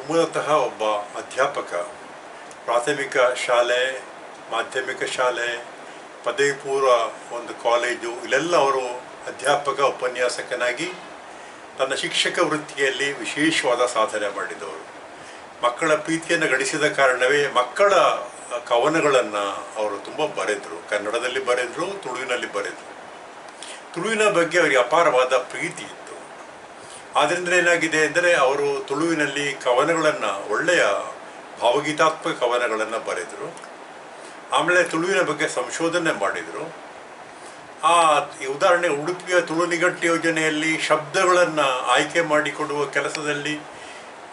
ಮೂಲತಃ ಒಬ್ಬ ಅಧ್ಯಾಪಕ. ಪ್ರಾಥಮಿಕ ಶಾಲೆ, ಮಾಧ್ಯಮಿಕ ಶಾಲೆ, ಪದವಿ ಪೂರ್ವ ಒಂದು ಕಾಲೇಜು, ಇಲ್ಲೆಲ್ಲ ಅವರು ಅಧ್ಯಾಪಕ ಉಪನ್ಯಾಸಕನಾಗಿ ತನ್ನ ಶಿಕ್ಷಕ ವೃತ್ತಿಯಲ್ಲಿ ವಿಶೇಷವಾದ ಸಾಧನೆ ಮಾಡಿದವರು. ಮಕ್ಕಳ ಪ್ರೀತಿಯನ್ನು ಗಳಿಸಿದ ಕಾರಣವೇ ಮಕ್ಕಳ ಕವನಗಳನ್ನು ಅವರು ತುಂಬ ಬರೆದರು. ಕನ್ನಡದಲ್ಲಿ ಬರೆದರು, ತುಳುವಿನಲ್ಲಿ ಬರೆದರು. ತುಳುವಿನ ಬಗ್ಗೆ ಅವರಿಗೆ ಅಪಾರವಾದ ಪ್ರೀತಿ ಇತ್ತು. ಆದ್ದರಿಂದ ಏನಾಗಿದೆ ಅಂದರೆ ಅವರು ತುಳುವಿನಲ್ಲಿ ಕವನಗಳನ್ನು, ಒಳ್ಳೆಯ ಭಾವಗೀತಾತ್ಮಕ ಕವನಗಳನ್ನು ಬರೆದರು. ಆಮೇಲೆ ತುಳುವಿನ ಬಗ್ಗೆ ಸಂಶೋಧನೆ ಮಾಡಿದರು. ಉದಾಹರಣೆ, ಉಡುಪಿಯ ತುಳು ನಿಘಂಟು ಯೋಜನೆಯಲ್ಲಿ ಶಬ್ದಗಳನ್ನು ಆಯ್ಕೆ ಮಾಡಿಕೊಡುವ ಕೆಲಸದಲ್ಲಿ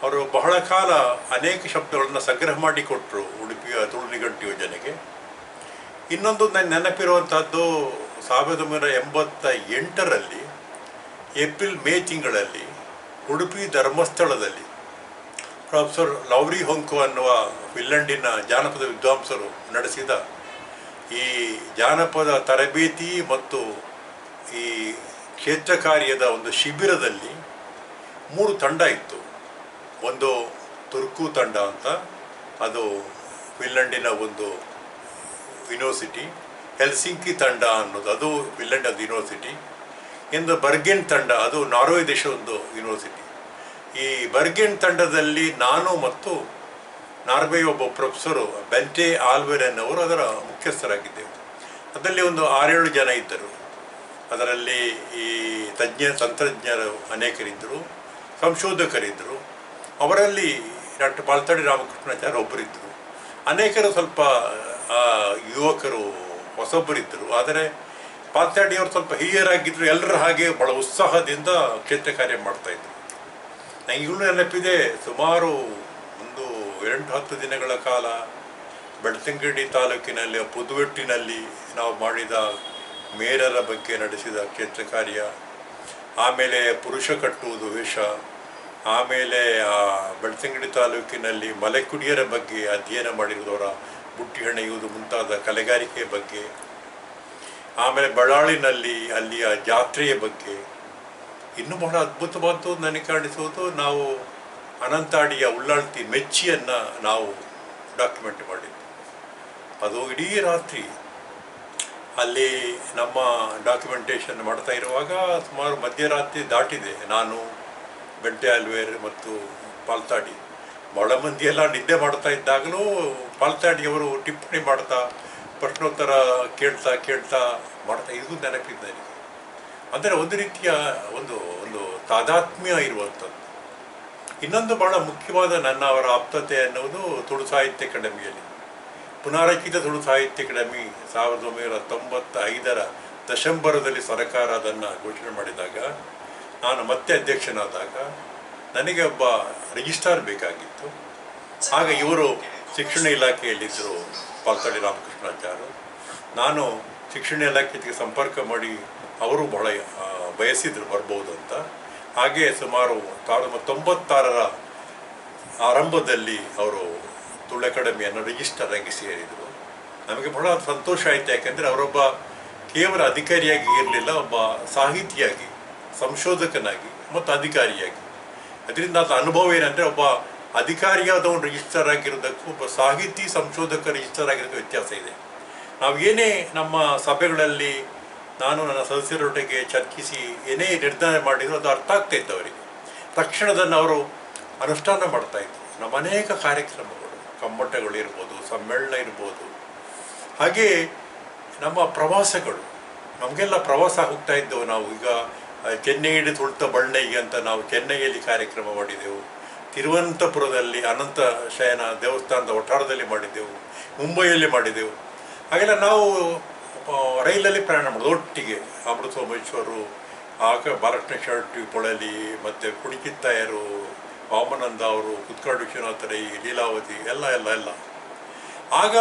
ಅವರು ಬಹಳ ಕಾಲ ಅನೇಕ ಶಬ್ದಗಳನ್ನು ಸಂಗ್ರಹ ಮಾಡಿಕೊಟ್ಟರು ಉಡುಪಿಯ ತುಳು ನಿಘಂಟು ಯೋಜನೆಗೆ. ಇನ್ನೊಂದು ನನ್ನ ನೆನಪಿರುವಂಥದ್ದು 1988ರಲ್ಲಿ ಏಪ್ರಿಲ್ ಮೇ ತಿಂಗಳಲ್ಲಿ ಉಡುಪಿ ಧರ್ಮಸ್ಥಳದಲ್ಲಿ ಪ್ರೊಫೆಸರ್ ಲೌರಿ ಹೊಂಕು ಅನ್ನುವ ಫಿನ್ಲೆಂಡಿನ ಜಾನಪದ ವಿದ್ವಾಂಸರು ನಡೆಸಿದ ಈ ಜಾನಪದ ತರಬೇತಿ ಮತ್ತು ಈ ಕ್ಷೇತ್ರ ಕಾರ್ಯದ ಒಂದು ಶಿಬಿರದಲ್ಲಿ 3 ತಂಡ ಇತ್ತು. ಒಂದು ತುರ್ಕು ತಂಡ ಅಂತ, ಅದು ಫಿನ್ಲೆಂಡಿನ ಒಂದು ಯೂನಿವರ್ಸಿಟಿ. ಹೆಲ್ಸಿಂಕಿ ತಂಡ ಅನ್ನೋದು ಅದು ಫಿನ್ಲೆಂಡ್ ಒಂದು ಯೂನಿವರ್ಸಿಟಿ. ಇನ್ನು ಬರ್ಗೆನ್ ತಂಡ, ಅದು ನಾರ್ವೆ ದೇಶದ ಒಂದು ಯೂನಿವರ್ಸಿಟಿ. ಈ ಬರ್ಗೆನ್ ತಂಡದಲ್ಲಿ ನಾನು ಮತ್ತು ನಾರ್ವೆ ಒಬ್ಬ ಪ್ರೊಫೆಸರು ಬೆಂಟೆ ಆಲ್ವೆರೆನ್ ಅವರು ಅದರ ಮುಖ್ಯಸ್ಥರಾಗಿದ್ದೆವು. ಅದರಲ್ಲಿ ಒಂದು 6-7 ಜನ ಇದ್ದರು. ಅದರಲ್ಲಿ ಈ ತಂತ್ರಜ್ಞರು ಅನೇಕರಿದ್ದರು, ಸಂಶೋಧಕರಿದ್ದರು. ಅವರಲ್ಲಿ ಡಾಕ್ಟರ್ ಪಾಲ್ತಾಡಿ ರಾಮಕೃಷ್ಣಾಚಾರ್ಯ ಒಬ್ಬರಿದ್ದರು. ಅನೇಕರು ಸ್ವಲ್ಪ ಯುವಕರು ಹೊಸೊಬ್ಬರಿದ್ದರು. ಆದರೆ ಪಾಲ್ತಾಡಿಯವರು ಸ್ವಲ್ಪ ಹಿರಿಯರಾಗಿದ್ದರು. ಎಲ್ಲರ ಹಾಗೆ ಭಾಳ ಉತ್ಸಾಹದಿಂದ ಕ್ಷೇತ್ರ ಕಾರ್ಯ ಮಾಡ್ತಾಯಿದ್ರು. ನನಗೆ ಈಗಲೂ ನೆನಪಿದೆ, ಸುಮಾರು ಒಂದು 8-10 ದಿನಗಳ ಕಾಲ ಬೆಳ್ತಂಗಡಿ ತಾಲೂಕಿನಲ್ಲಿ ಪುದುವೆಟ್ಟಿನಲ್ಲಿ ನಾವು ಮಾಡಿದ ಮೇರರ ಬಗ್ಗೆ ನಡೆಸಿದ ಕ್ಷೇತ್ರ ಕಾರ್ಯ, ಆಮೇಲೆ ಪುರುಷ ಕಟ್ಟುವುದು ವೇಷ, ಆಮೇಲೆ ಬೆಳ್ತಂಗಡಿ ತಾಲೂಕಿನಲ್ಲಿ ಮಲೆಕುಡಿಯರ ಬಗ್ಗೆ ಅಧ್ಯಯನ ಮಾಡಿರುವುದವರ ಬುಟ್ಟಿ ಹೆಣೆಯುವುದು ಮುಂತಾದ ಕಲೆಗಾರಿಕೆಯ ಬಗ್ಗೆ, ಆಮೇಲೆ ಬಳ್ಳಾಳಿನಲ್ಲಿ ಅಲ್ಲಿಯ ಜಾತ್ರೆಯ ಬಗ್ಗೆ. ಇನ್ನೂ ಬಹಳ ಅದ್ಭುತವಾದ್ದು ನನಗೆ ಕಾಣಿಸುವುದು, ನಾವು ಅನಂತಾಡಿಯ ಉಳ್ಳಾಳ್ತಿ ಮೆಚ್ಚಿಯನ್ನು ನಾವು ಡಾಕ್ಯುಮೆಂಟ್ ಮಾಡಿದ್ದು. ಅದು ಇಡೀ ರಾತ್ರಿ ಅಲ್ಲಿ ನಮ್ಮ ಡಾಕ್ಯುಮೆಂಟೇಷನ್ ಮಾಡ್ತಾ ಇರುವಾಗ ಸುಮಾರು ಮಧ್ಯರಾತ್ರಿ ದಾಟಿದೆ. ನಾನು, ಬೆಂಟೆ ಆಲ್ವೇರ್ ಮತ್ತು ಪಾಲ್ತಾಡಿ, ಬಹಳ ಮಂದಿಯೆಲ್ಲ ನಿದ್ದೆ ಮಾಡ್ತಾ ಇದ್ದಾಗಲೂ ಪಾಲ್ತಾಡಿಯವರು ಟಿಪ್ಪಣಿ ಮಾಡ್ತಾ ಪ್ರಶ್ನೋತ್ತರ ಕೇಳ್ತಾ ಮಾಡ್ತಾ ಇದು ನೆನಪಿದೆ ನನಗೆ. ಅಂದರೆ ಒಂದು ರೀತಿಯ ಒಂದು ತಾದಾತ್ಮ್ಯ ಇರುವಂಥದ್ದು. ಇನ್ನೊಂದು ಬಹಳ ಮುಖ್ಯವಾದ ಅವರ ಆಪ್ತತೆ ಅನ್ನುವುದು ತುಳು ಸಾಹಿತ್ಯ ಅಕಾಡೆಮಿಯಲ್ಲಿ. ಪುನಾರಚಿತ ತುಳು ಸಾಹಿತ್ಯ ಅಕಾಡೆಮಿ 1995ರ ಡಿಸೆಂಬರದಲ್ಲಿ ಸರ್ಕಾರ ಅದನ್ನು ಘೋಷಣೆ ಮಾಡಿದಾಗ, ನಾನು ಮತ್ತೆ ಅಧ್ಯಕ್ಷನಾದಾಗ ನನಗೆ ಒಬ್ಬ ರಿಜಿಸ್ಟ್ರಾರ್ ಬೇಕಾಗಿತ್ತು. ಆಗ ಇವರು ಶಿಕ್ಷಣ ಇಲಾಖೆಯಲ್ಲಿದ್ದರು, ಪಾಲ್ತಾಡಿ ರಾಮಕೃಷ್ಣಾಚಾರ್ಯರು. ನಾನು ಶಿಕ್ಷಣ ಇಲಾಖೆಗೆ ಸಂಪರ್ಕ ಮಾಡಿ ಅವರು ಬಹಳ ಬಯಸಿದ್ರು ಬರ್ಬೋದು ಅಂತ. ಹಾಗೆ ಸುಮಾರು 1996ರ ಆರಂಭದಲ್ಲಿ ಅವರು ತುಳು ಅಕಾಡೆಮಿಯನ್ನು ರಿಜಿಸ್ಟರ್ ಆಗಿ ಸೇರಿದರು. ನಮಗೆ ಬಹಳ ಸಂತೋಷ ಆಯಿತು. ಯಾಕೆಂದರೆ ಅವರೊಬ್ಬ ಕೇವಲ ಅಧಿಕಾರಿಯಾಗಿ ಇರಲಿಲ್ಲ, ಒಬ್ಬ ಸಾಹಿತಿಯಾಗಿ, ಸಂಶೋಧಕನಾಗಿ ಮತ್ತು ಅಧಿಕಾರಿಯಾಗಿ. ಅದರಿಂದ ಅದು ಅನುಭವ ಏನಂದರೆ, ಒಬ್ಬ ಅಧಿಕಾರಿಯಾದವನು ರಿಜಿಸ್ಟರ್ ಆಗಿರೋದಕ್ಕೂ ಒಬ್ಬ ಸಾಹಿತಿ ಸಂಶೋಧಕ ರಿಜಿಸ್ಟರ್ ಆಗಿರೋದಕ್ಕೂ ವ್ಯತ್ಯಾಸ ಇದೆ. ನಾವು ಏನೇ ನಮ್ಮ ಸಭೆಗಳಲ್ಲಿ ನಾನು ನನ್ನ ಸದಸ್ಯರೊಟ್ಟಿಗೆ ಚರ್ಚಿಸಿ ಏನೇ ನಿರ್ಧಾರ ಮಾಡಿದ್ರು ಅದು ಅರ್ಥ ಆಗ್ತಾಯಿತ್ತು ಅವರಿಗೆ. ತಕ್ಷಣದನ್ನು ಅವರು ಅನುಷ್ಠಾನ ಮಾಡ್ತಾಯಿದ್ರು. ನಮ್ಮ ಅನೇಕ ಕಾರ್ಯಕ್ರಮಗಳು, ಕಮ್ಮಟಗಳಿರ್ಬೋದು, ಸಮ್ಮೇಳನ ಇರ್ಬೋದು, ಹಾಗೇ ನಮ್ಮ ಪ್ರವಾಸಗಳು, ನಮಗೆಲ್ಲ ಪ್ರವಾಸ ಹೋಗ್ತಾ ಇದ್ದೆವು ನಾವು. ಈಗ ಚೆನ್ನೈಯಲ್ಲಿ ತುಳ್ತ ಬಣ್ಣೈಗೆ ಅಂತ ನಾವು ಚೆನ್ನೈಯಲ್ಲಿ ಕಾರ್ಯಕ್ರಮ ಮಾಡಿದೆವು. ತಿರುವನಂತಪುರದಲ್ಲಿ ಅನಂತ ಶಯನ ದೇವಸ್ಥಾನದ ವಠಾರದಲ್ಲಿ ಮಾಡಿದ್ದೆವು. ಮುಂಬೈಯಲ್ಲಿ ಮಾಡಿದೆವು. ಹಾಗೆಲ್ಲ ನಾವು ರೈಲಲ್ಲಿ ಪ್ರಯಾಣ ಮಾಡೋದು ಒಟ್ಟಿಗೆ. ಅಮೃತ ಸೋಮೇಶ್ವರು, ಆಗ ಬಾಲಕೃಷ್ಣ ಶೆಟ್ಟಿ ಪೊಳಲಿ, ಮತ್ತು ಕುಣಿಕಿತ್ತಾಯರು, ವಾಮನಂದ ಅವರು, ಕುತ್ಕಾಡು ವಿಶ್ವನಾಥ ರೈ, ಲೀಲಾವತಿ ಎಲ್ಲ. ಆಗ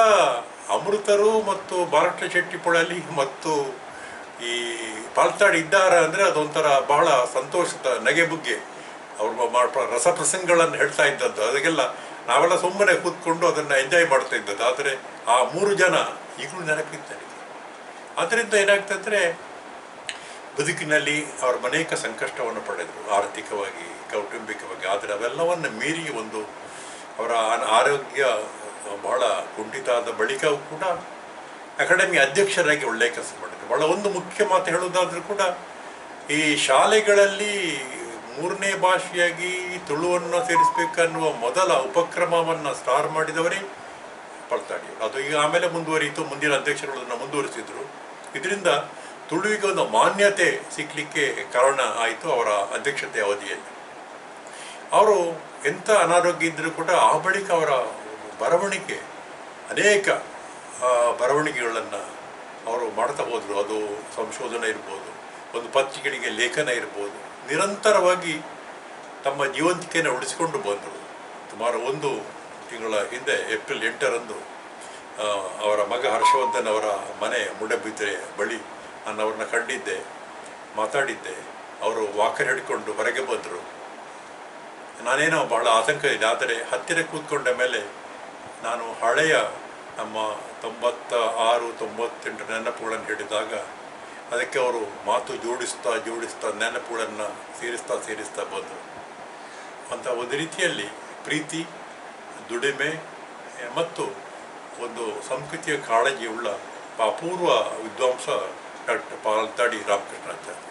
ಅಮೃತರು ಮತ್ತು ಬಾಲಕೃಷ್ಣ ಶೆಟ್ಟಿ ಪೊಳಲಿ ಮತ್ತು ಈ ಪಾಲ್ತಾಡಿ ಇದ್ದಾರೆ ಅಂದರೆ ಅದೊಂಥರ ಬಹಳ ಸಂತೋಷದ ನಗೆಬುಗ್ಗೆ. ಅವ್ರ ರಸಪ್ರಸಂಗಗಳನ್ನು ಹೇಳ್ತಾ ಇದ್ದದ್ದು, ಅದಕ್ಕೆಲ್ಲ ನಾವೆಲ್ಲ ಸುಮ್ಮನೆ ಕೂತ್ಕೊಂಡು ಅದನ್ನು ಎಂಜಾಯ್ ಮಾಡ್ತಾ ಇದ್ದದ್ದು. ಆದರೆ ಆ 3 ಜನ ಈಗಲೂ ನೆನಪಿತ್ತು ನನಗೆ. ಆದ್ದರಿಂದ ಏನಾಗ್ತಂದರೆ ಬದುಕಿನಲ್ಲಿ ಅವರ ಅನೇಕ ಸಂಕಷ್ಟವನ್ನು ಪಡೆದರು, ಆರ್ಥಿಕವಾಗಿ, ಕೌಟುಂಬಿಕವಾಗಿ. ಆದರೆ ಅವೆಲ್ಲವನ್ನು ಮೀರಿ ಒಂದು ಅವರ ಆರೋಗ್ಯ ಬಹಳ ಕುಂಠಿತ ಆದ ಬಳಿಕವೂ ಕೂಡ ಅಕಾಡೆಮಿ ಅಧ್ಯಕ್ಷರಾಗಿ ಒಳ್ಳೆಯ ಕೆಲಸ ಮಾಡಿದರು. ಬಹಳ ಒಂದು ಮುಖ್ಯ ಮಾತು ಹೇಳುವುದಾದರೂ ಕೂಡ, ಈ ಶಾಲೆಗಳಲ್ಲಿ 3ನೇ ಭಾಷೆಯಾಗಿ ತುಳುವನ್ನು ಸೇರಿಸಬೇಕನ್ನುವ ಮೊದಲ ಉಪಕ್ರಮವನ್ನು ಸ್ಟಾರ್ ಮಾಡಿದವರೇ ಪಳ್ತಾಡಿಯವರು. ಅದು ಈಗ ಆಮೇಲೆ ಮುಂದುವರಿಯಿತು, ಮುಂದಿನ ಅಧ್ಯಕ್ಷರು ಅದನ್ನು ಮುಂದುವರಿಸಿದರು. ಇದರಿಂದ ತುಳುವಿಗೆ ಒಂದು ಮಾನ್ಯತೆ ಸಿಕ್ಕಲಿಕ್ಕೆ ಕಾರಣ ಆಯಿತು ಅವರ ಅಧ್ಯಕ್ಷತೆ ಅವಧಿಯಲ್ಲಿ. ಅವರು ಎಂಥ ಅನಾರೋಗ್ಯ ಇದ್ದರೂ ಕೂಡ ಆ ಬಳಿಕ ಅವರ ಬರವಣಿಗೆ, ಅನೇಕ ಬರವಣಿಗೆಗಳನ್ನು ಅವರು ಮಾಡ್ತಾ ಹೋದರು. ಅದು ಸಂಶೋಧನೆ ಇರ್ಬೋದು, ಒಂದು ಪತ್ರಿಕೆಗಳಿಗೆ ಲೇಖನ ಇರ್ಬೋದು. ನಿರಂತರವಾಗಿ ತಮ್ಮ ಜೀವಂತಿಕೆಯನ್ನು ಉಳಿಸಿಕೊಂಡು ಬಂದರು. ಸುಮಾರು 1 ತಿಂಗಳ ಹಿಂದೆ ಏಪ್ರಿಲ್ 8ರಂದು ಅವರ ಮಗ ಹರ್ಷವರ್ಧನ್ ಅವರ ಮನೆ ಮೂಡಬಿದ್ರೆ ಬಳಿ ನಾನು ಅವ್ರನ್ನ ಕಂಡಿದ್ದೆ, ಮಾತಾಡಿದ್ದೆ. ಅವರು ವಾಕರ್ ಹಿಡ್ಕೊಂಡು ಹೊರಗೆ ಬಂದರು. ನಾನೇನೋ ಬಹಳ ಆತಂಕ ಇದೆ. ಆದರೆ ಹತ್ತಿರ ಕೂತ್ಕೊಂಡ ಮೇಲೆ ನಾನು ಹಳೆಯ ನಮ್ಮ 96, 98 ನೆನಪುಗಳನ್ನು ಹೇಳಿದಾಗ ಅದಕ್ಕೆ ಅವರು ಮಾತು ಜೋಡಿಸ್ತಾ ನೆನಪುಗಳನ್ನು ಸೇರಿಸ್ತಾ ಬಂದರು. ಅಂತ ಒಂದು ರೀತಿಯಲ್ಲಿ ಪ್ರೀತಿ, ದುಡಿಮೆ ಮತ್ತು ಒಂದು ಸಂಸ್ಕೃತಿಯ ಕಾಳಜಿಯುಳ್ಳ ಅಪೂರ್ವ ವಿದ್ವಾಂಸ ಡಾಕ್ಟರ್ ಪಾಲ್ತಾಡಿ ರಾಮಕೃಷ್ಣಾಚಾರ್ಯ.